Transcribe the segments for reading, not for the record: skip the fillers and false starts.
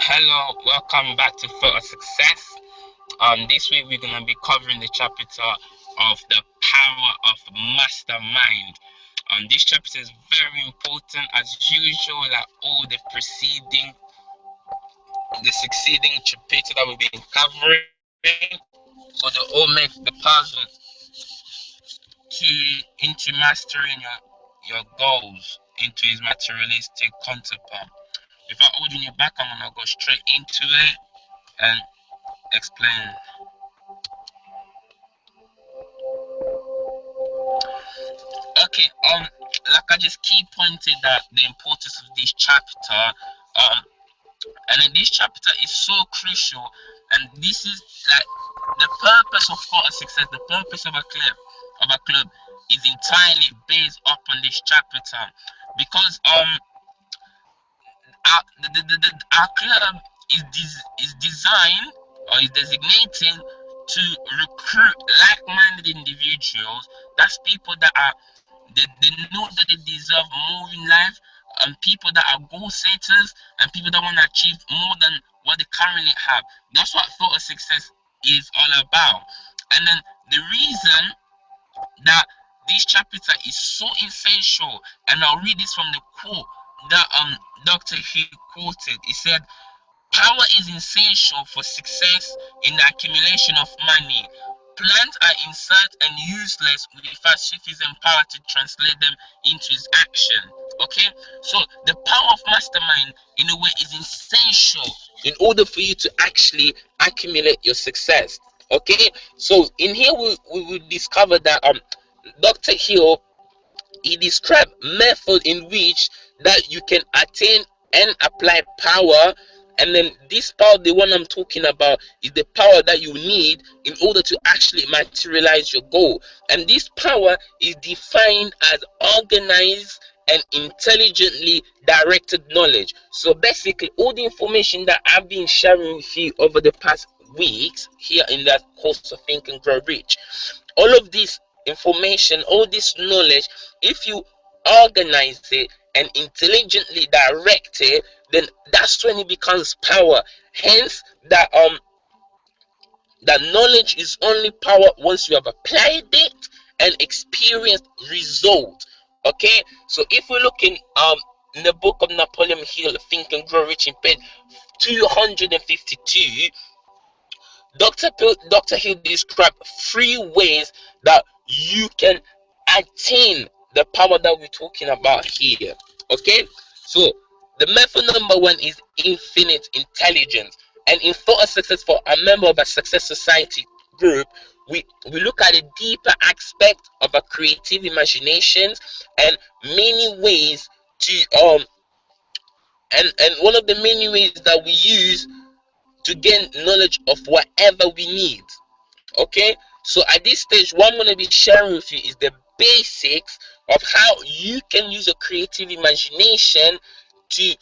Hello, welcome back to Photo Success. This week we're gonna be covering the chapter of the power of mastermind. This chapter is very important as usual, like all the succeeding chapter that we've been covering. So they all make the puzzle to into mastering your goals into his materialistic counterpart. Without holding you back, I'm gonna go straight into it and explain. Okay, like I just key pointed that the importance of this chapter, and then this chapter is so crucial, and this is like the purpose of for success, the purpose of a club is entirely based upon this chapter, because our club is designed or is designating to recruit like-minded individuals. That's people that are they know that they deserve more in life, and people that are goal setters and people that want to achieve more than what they currently have. That's what thought of success is all about. And then the reason that this chapter is so essential, and I'll read this from the quote that Dr. He quoted. He said, "Power is essential for success in the accumulation of money. Plans are insert and useless without sufficient power to translate them into his action." Okay, so the power of mastermind, in a way, is essential in order for you to actually accumulate your success. Okay, so in here we will discover that Dr. Hill, he described method in which that you can attain and apply power. And then this power, the one I'm talking about, is the power that you need in order to actually materialize your goal. And this power is defined as organized and intelligently directed knowledge. So basically, all the information that I've been sharing with you over the past weeks here in that course of Think and Grow Rich, all of this information, all this knowledge, if you organize it and intelligently direct it, then that's when it becomes power. Hence, that knowledge is only power once you have applied it and experienced result. Okay, so if we look in the book of Napoleon Hill, Think and Grow Rich, in page 252, Dr. Hill described three ways that you can attain the power that we're talking about here. Okay, so the method number one is infinite intelligence. And in Thought of Success, for a member of a Success Society group, we look at a deeper aspect of a creative imaginations and many ways to and one of the many ways that we use to gain knowledge of whatever we need. Okay, so at this stage, what I'm going to be sharing with you is the basics of how you can use a creative imagination to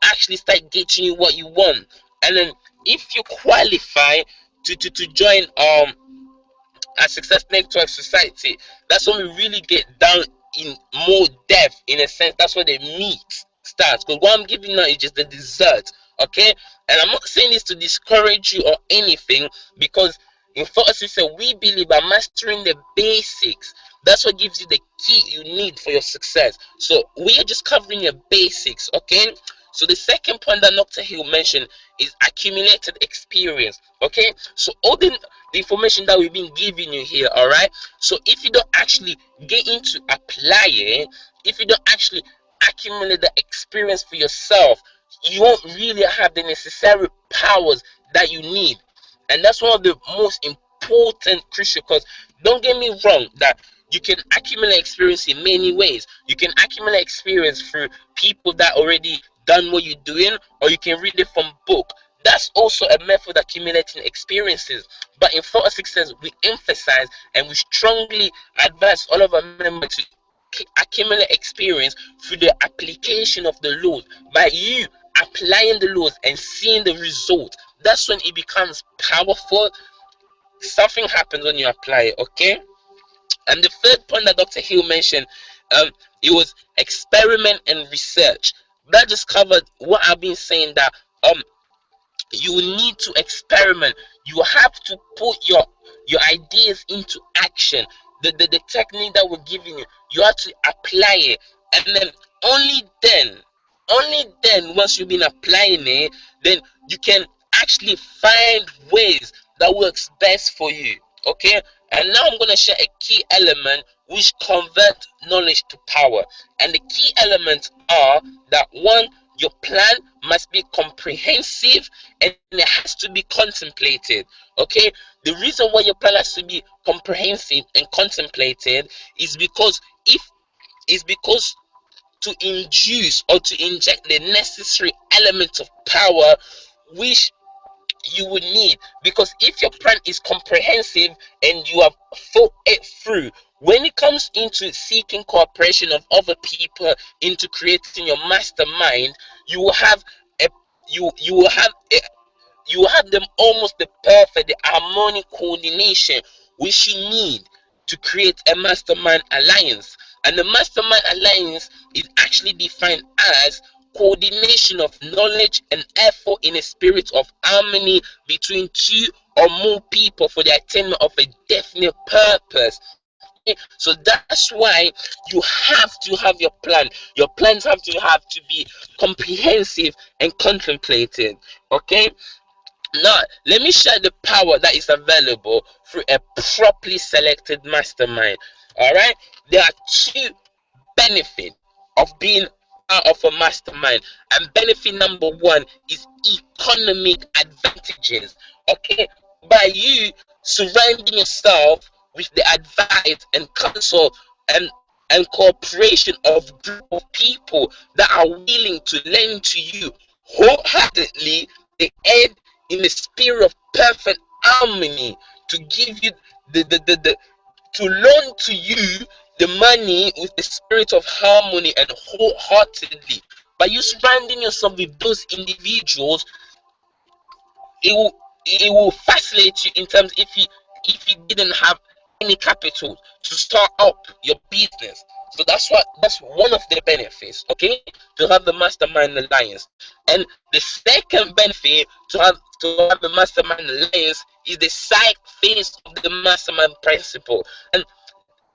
actually start getting you what you want. And then if you qualify to join a Success Network Society, that's when we really get down in more depth. In a sense, that's where the meat starts, because what I'm giving now is just the dessert. Okay, and I'm not saying this to discourage you or anything, because in Focus we say we believe by mastering the basics, that's what gives you the key you need for your success. So we are just covering your basics. Okay, so the second point that Dr. Hill mentioned is accumulated experience. Okay, so all the information that we've been giving you here, all right, so if you don't actually get into applying, if you don't actually accumulate the experience for yourself, you won't really have the necessary powers that you need. And that's one of the most important crucial, because don't get me wrong that you can accumulate experience in many ways. You can accumulate experience through people that already done what you're doing, or you can read it from book. That's also a method of accumulating experiences. But in Thought Success, we emphasize and we strongly advise all of our members to accumulate experience through the application of the laws. By you applying the laws and seeing the result, that's when it becomes powerful. Something happens when you apply it. Okay, and the third point that Dr. Hill mentioned, it was experiment and research. That just covered what I've been saying, that you will need to experiment. You have to put your ideas into action. The technique that we're giving you, you have to apply it. And then only then only then once you've been applying it, then you can actually find ways that works best for you. Okay, and now I'm going to share a key element which convert knowledge to power. And the key elements are that one, your plan must be comprehensive and it has to be contemplated. Okay, the reason why your plan has to be comprehensive and contemplated is because to induce or to inject the necessary elements of power which you would need. Because if your plan is comprehensive and you have thought it through, when it comes into seeking cooperation of other people into creating your mastermind, you will have a you will have a, you will have them almost the perfect, the harmonic coordination which you need to create a mastermind alliance. And the mastermind alliance is actually defined as coordination of knowledge and effort in a spirit of harmony between two or more people for the attainment of a definite purpose. Okay, so that's why you have to have your plan. Your plans have to be comprehensive and contemplated. Okay, now, let me share the power that is available through a properly selected mastermind. All right, there are two benefits of being part of a mastermind, and benefit number one is economic advantages. Okay, by you surrounding yourself with the advice and counsel and cooperation of group of people that are willing to lend to you wholeheartedly, they aid in the spirit of perfect harmony to give you the to loan to you the money with the spirit of harmony and wholeheartedly. By you surrounding yourself with those individuals, it will facilitate you in terms if you didn't have any capital to start up your business. So that's one of the benefits, okay, to have the mastermind alliance. And the second benefit to have the mastermind alliance is the side phase of the mastermind principle. And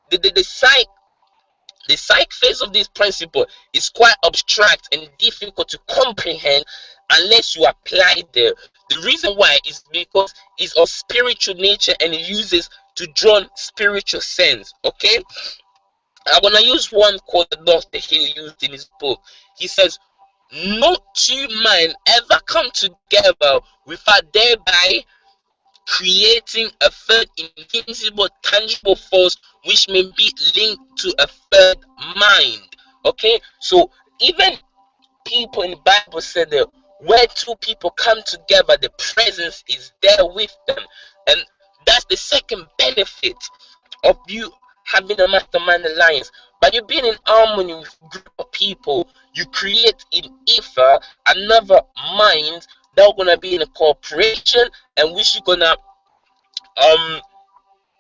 the psych phase of this principle is quite abstract and difficult to comprehend unless you apply it. The reason why is because it's of spiritual nature and it uses to draw spiritual sense. Okay, I'm gonna use one quote that Dr. Hill used in his book. He says, "No two minds ever come together without thereby creating a third invisible tangible force which may be linked to a third mind." Okay, so even people in the Bible said that where two people come together, the presence is there with them. And that's the second benefit of you having a mastermind alliance. By you being in harmony with a group of people, you create in ether another mind that are gonna be in a cooperation and which you're gonna um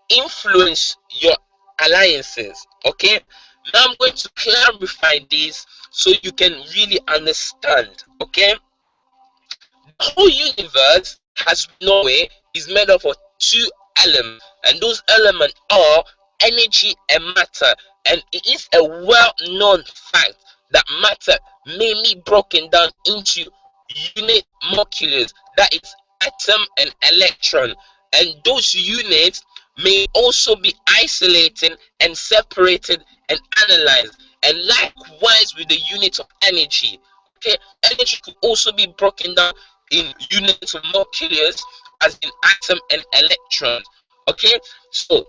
influence your alliances. Okay, now I'm going to clarify this so you can really understand. Okay, the whole universe, as we know it, is made up of two elements, and those elements are energy and matter. And it is a well-known fact that matter may be broken down into unit molecules, that is atom and electron, and those units may also be isolated and separated and analyzed. And likewise with the unit of energy. Okay, energy could also be broken down in units of molecules as in atom and electrons. Okay, so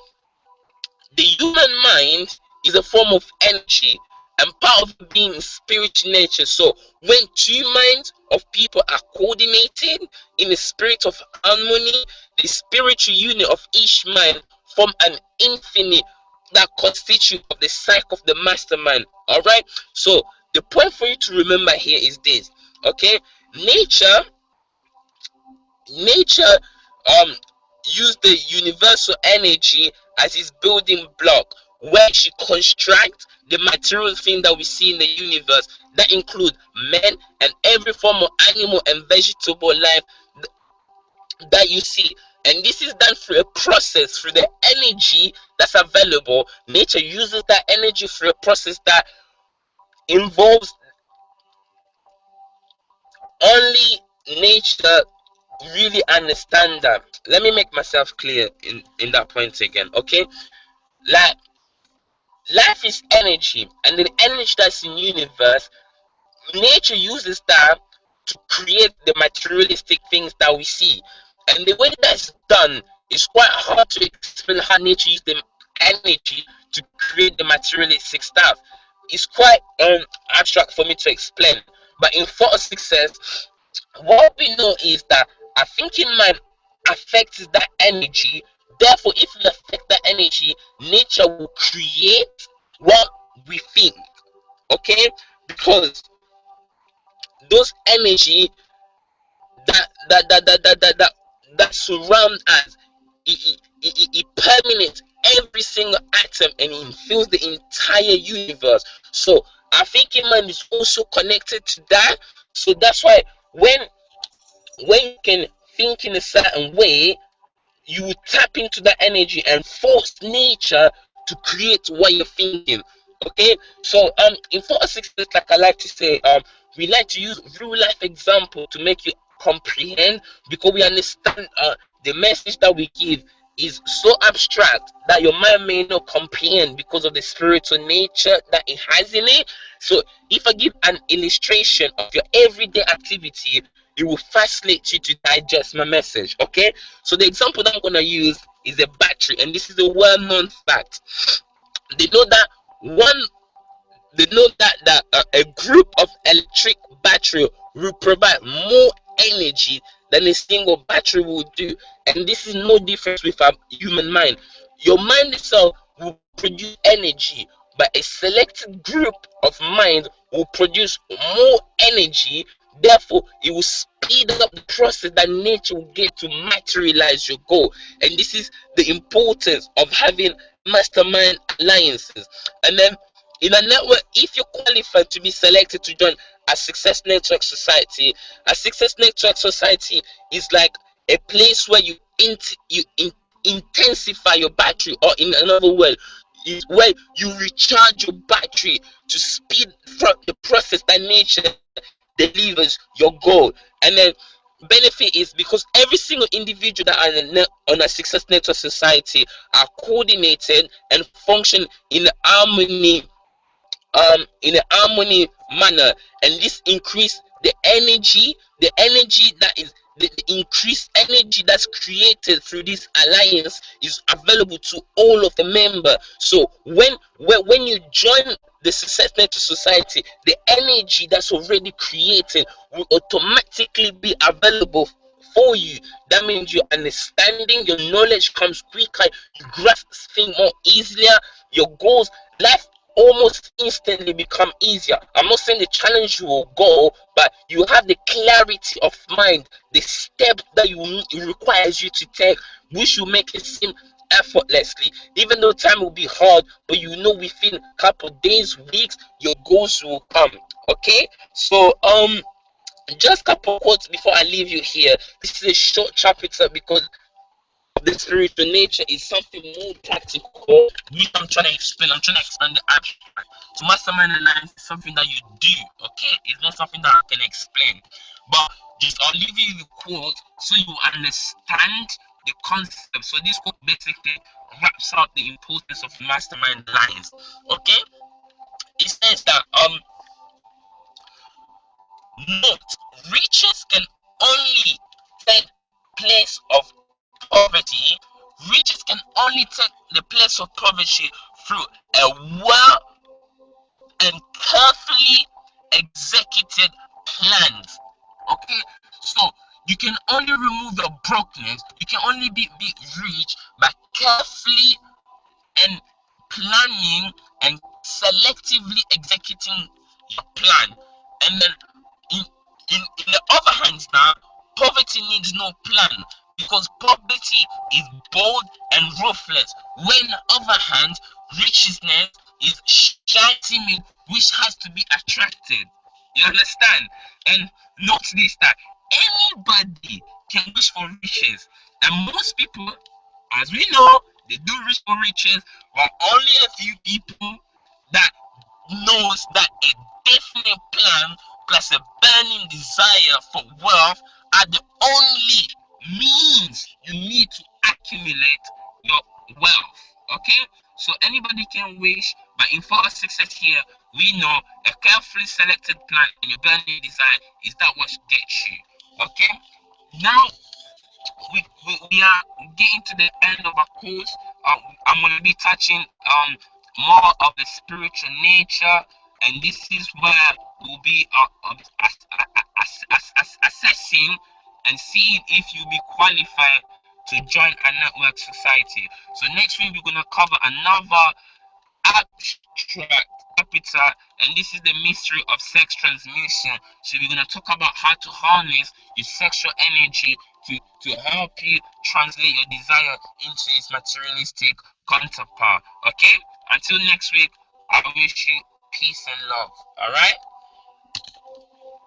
the human mind is a form of energy and part of being spiritual nature. So when two minds of people are coordinated in the spirit of harmony, the spiritual unit of each mind form an infinite that constitute of the cycle of the mastermind. All right, so the point for you to remember here is this. Okay, nature use the universal energy as its building block, where she constructs the material thing that we see in the universe that include men and every form of animal and vegetable life that you see. And this is done through a process, through the energy that's available. Nature uses that energy through a process that involves only nature really understand that. Let me make myself clear in that point again. Okay, like life is energy, and the energy that's in universe, nature uses that to create the materialistic things that we see. And the way that's done is quite hard to explain how nature uses the energy to create the materialistic stuff. It's quite abstract for me to explain. But in photosynthesis, what we know is that our thinking mind affects that energy. Therefore, if we affect that energy, nature will create what we think. Okay? Because those energy that surround us, it permeates every single atom and it infills the entire universe. So our thinking mind is also connected to that. So that's why when you can think in a certain way, you tap into that energy and force nature to create what you're thinking. Okay, so in 4 6, like I like to say, we like to use real life example to make you comprehend, because we understand the message that we give is so abstract that your mind may not comprehend because of the spiritual nature that it has in it. So if I give an illustration of your everyday activity, it will facilitate you to digest my message. Okay, so the example that I'm going to use is a battery, and this is a well-known fact. They know that one a group of electric battery will provide more energy than a single battery will do. And this is no difference with a human mind. Your mind itself will produce energy, but a selected group of mind will produce more energy. Therefore, it will speed up the process that nature will get to materialize your goal. And this is the importance of having mastermind alliances. And then in a network, if you're qualified to be selected to join a Success Network Society, a Success Network Society is like a place where intensify your battery, or in another word, is where you recharge your battery to speed the process that nature delivers your goal. And then benefit is because every single individual that are on a Success Network Society are coordinated and function in a harmony manner, and this increase the energy that is the increased energy that's created through this alliance is available to all of the member. So when you join the Success Network Society, the energy that's already created will automatically be available for you. That means your understanding, your knowledge comes quicker, you grasp things more easier, your goals, life almost instantly become easier. I'm not saying the challenge you will go, but you have the clarity of mind, the step that it requires you to take, which will make it seem effortlessly. Even though time will be hard, but you know within a couple days, weeks, your goals will come. Okay, so just a couple quotes before I leave you here. This is a short chapter because the spiritual nature is something more practical, which I'm trying to explain the abstract. So mastermind alliance is something that you do, okay? It's not something that I can explain. But just I'll leave you the quote so you understand the concept. So this quote basically wraps up the importance of mastermind alliance. Okay? It says that note, riches can only take place of poverty. Riches can only take the place of poverty through a well and carefully executed plans. Okay, so you can only remove the brokenness, you can only be rich by carefully and planning and selectively executing your plan. And then in, in the other hands now, poverty needs no plan because poverty is bold and ruthless. When on the other hand, richness is shy timid, which has to be attracted. You understand? And note this, that anybody can wish for riches. And most people, as we know, they do wish for riches, but only a few people that knows that a definite plan plus a burning desire for wealth are the only means you need to accumulate your wealth. Okay, so anybody can wish, but in for success here, we know a carefully selected plan and your burning desire is that what gets you. Okay, now we are getting to the end of our course. I'm going to be touching more of the spiritual nature, and this is where we'll be assessing and seeing if you'll be qualified to join a network society. So next week we're going to cover another abstract capital, and this is the mystery of sex transmission. So we're going to talk about how to harness your sexual energy to help you translate your desire into its materialistic counterpart. Okay, until next week, I wish you peace and love. All right.